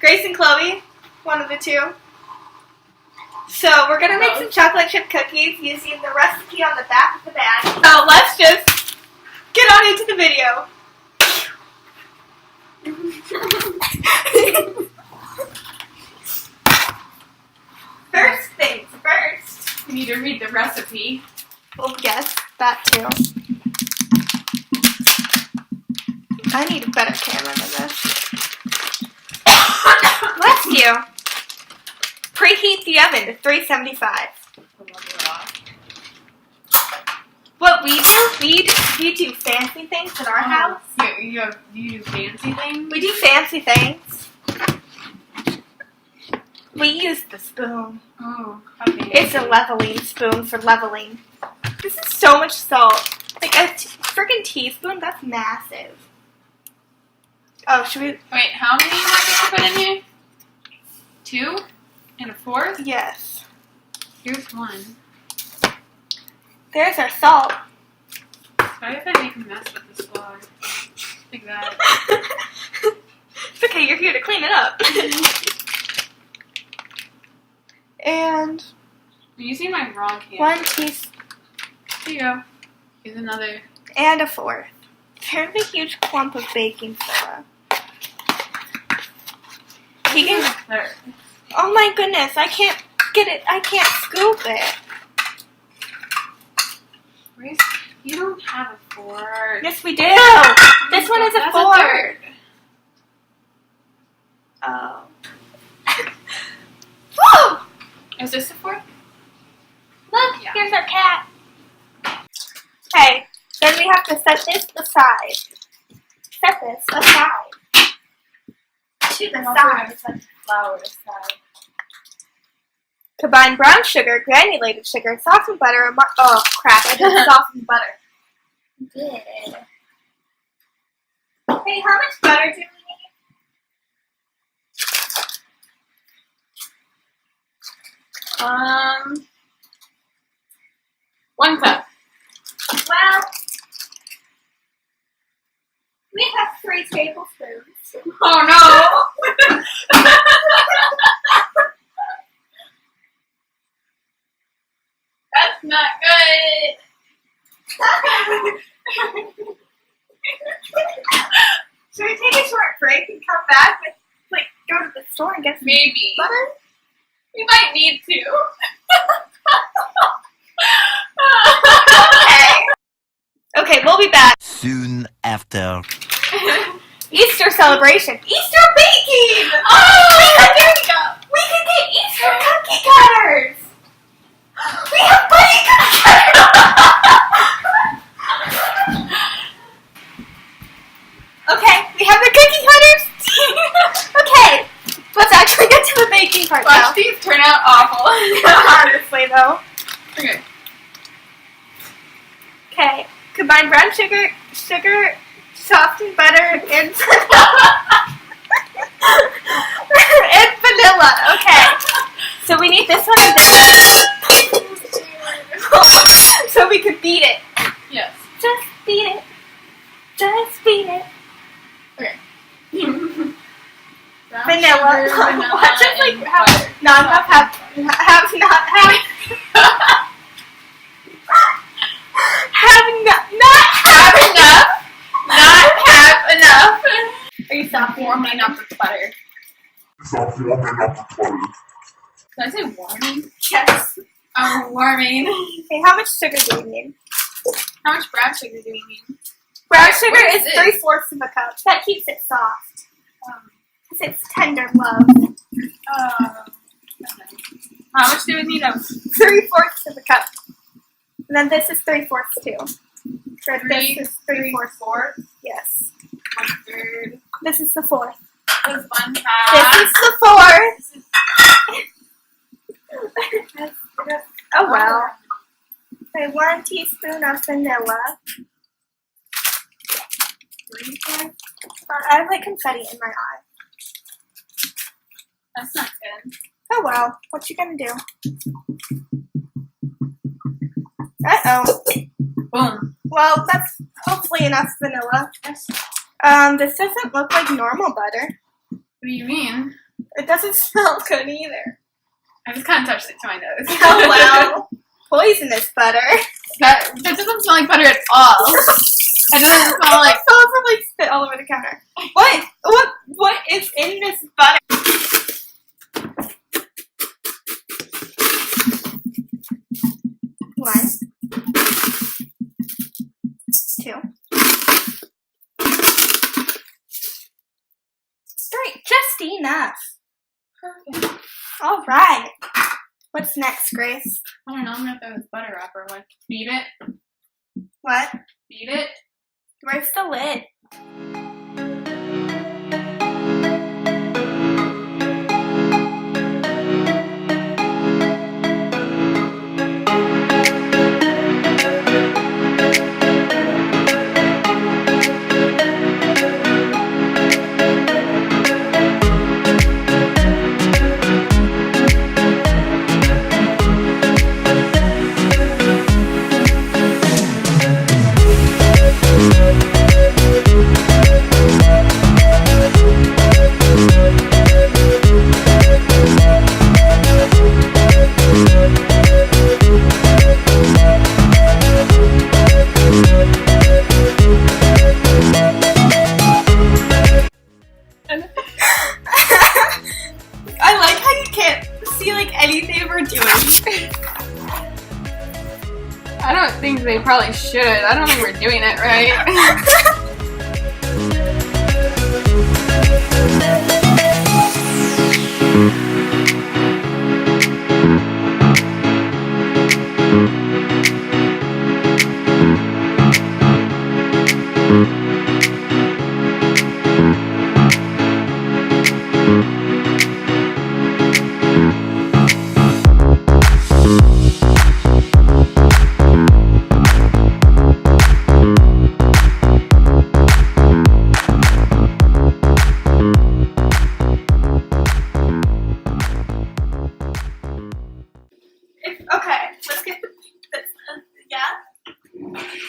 Grace and Chloe, one of the two. So we're going to make some chocolate chip cookies using the recipe on the back of the bag. So let's just get on into the video. First things first. We need to read the recipe. Well, yes, that too. I need a better camera than this. Bless you. Preheat the oven to 375. What we do fancy things in our house. You do fancy things? We do fancy things. We use the spoon. Oh, how fancy. It's a leveling spoon for leveling. This is so much salt. Like a freaking teaspoon? That's massive. Oh, should we? Wait, how many nuggets to put in here? 2? And a 4th? Yes. Here's 1. There's our salt. What if I make a mess with this vlog? Like that. It's okay, you're here to clean it up. And I'm using my wrong hand. 1 teaspoon. There you go. Here's another. And a 4th. Fairly huge clump of baking soda. Oh my goodness, I can't get it. I can't scoop it. You don't have a fork. Yes, we do. This one is a 4. Oh. Woo! Is this a fork? Look, Yeah. here's our cat. Okay, then we have to set this aside. Set this aside. To the side. Flour aside. Combine brown sugar, granulated sugar, softened butter, and oh crap, I did softened butter. Good. Hey, how much butter do we need? 1 cup. Well, we have 3 tablespoons. Oh no! That's not good. Should we take a short break and come back with, like, go to the store and get some Maybe. butter? We might need to. Okay, we'll be back. Soon after. Easter celebration. Easter baking! Oh, there we go. We can get Easter cookie cutters! We have bunny cookie cutters! Okay, we have the cookie cutters. Okay, let's actually get to the baking part now. Watch these turn out awful. Honestly, though. Okay. Okay, combine brown sugar, softened butter, and and vanilla. Okay, so we need this one and this one. So we could beat it. Yes. Just beat it. Just beat it. Okay. Vanilla. Watch us like have not enough have not have enough. Are you stop Warming up the butter. Did I say warming? Yes. Oh, warming. Okay, how much sugar do we need? How much brown sugar do we need? Brown sugar What is is 3/4 of a cup. That keeps it soft. Because it's tender love. How much do we need of? 3/4 of a cup. And then this is 3/4 too. So this is 3/4. Yes. 1/3. This is the 4th. This is 1/2. This is the 4th. Oh well. Okay, 1 teaspoon of vanilla. 3/4. I have like confetti in my eye. That's not good. Oh well. What you gonna do? Uh-oh. Boom. Well, that's hopefully enough vanilla. Yes. This doesn't look like normal butter. What do you mean? It doesn't smell good either. I just kind of touched it to my nose. Oh wow. Poisonous butter. That doesn't smell like butter at all. It doesn't smell like. It smells like spit all over the counter. What is in this butter? One. Two. Three. Just enough. Perfect. All right. What's next, Grace? I don't know. I'm gonna throw this butter wrapper away. Beat it. What? Beat it. Where's the lid? I like how you can't see like anything we're doing. I don't think they probably should. I don't think we're doing it right. Okay, let's get this. Yeah?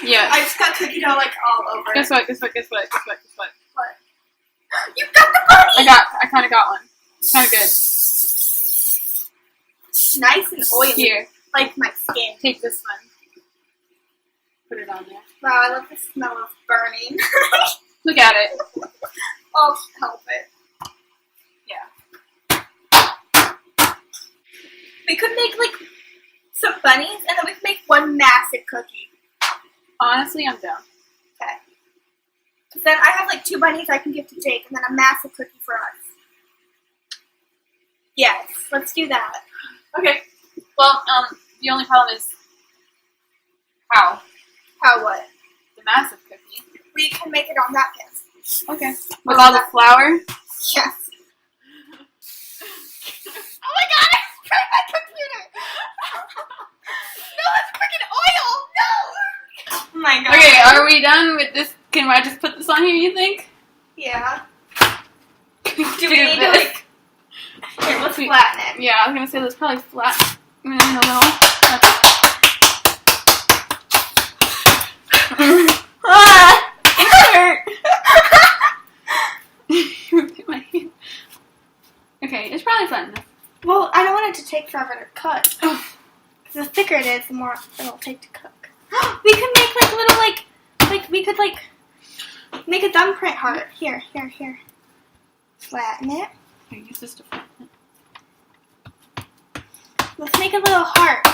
Yeah. I just got cookie dough like all over. Guess what? Guess what? What? You got the bunny! I kind of got one. Kind of good. Nice and oily. Here, Like my skin. take this one. Put it on there. Wow, I love the smell of burning. Look at it. I'll help it. Yeah. We could make like some bunnies and then we could make one massive cookie. Honestly, I'm down. Okay. Because then I have like 2 bunnies I can give to Jake and then a massive cookie for us. Yes, let's do that. Okay. Well, the only problem is how How what? the massive cookie. We can make it on napkins. Okay. With all the flour. Yes. Oh my god, I sprayed my computer! No, that's freaking oil! No! Oh my god. Okay, are we done with this? Can I just put this on here, you think? Yeah. Do Do we need to like... Here, let's flatten it. Yeah, I was gonna say let's probably flat in a little. Ah! It hurt! My hand. Okay, it's probably flat enough. Well, I don't want it to take forever to cook. Because the thicker it is, the more it'll take to cook. We could make like little we could like make a thumbprint heart. Here. Flatten it. Here, use this to flatten it. Let's make a little heart.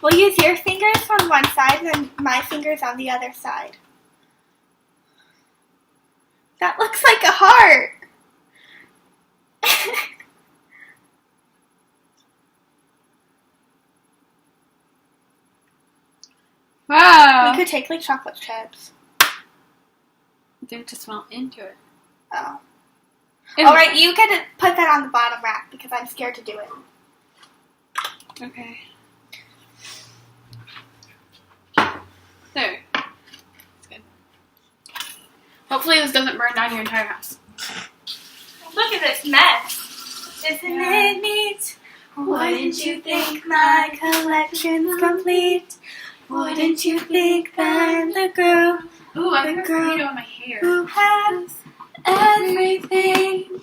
We'll use your fingers on one side and then my fingers on the other side. That looks like a heart. Wow! We could take like chocolate chips. I think to smell into it. Oh. Alright, you can put that on the bottom rack because I'm scared to do it. Okay. There. That's good. Hopefully this doesn't burn down your entire house. Look at this mess. Isn't it neat? Wouldn't you think my collection's complete? Wouldn't you think that I'm the girl Ooh, I The have a girl burrito in my hair. who has everything?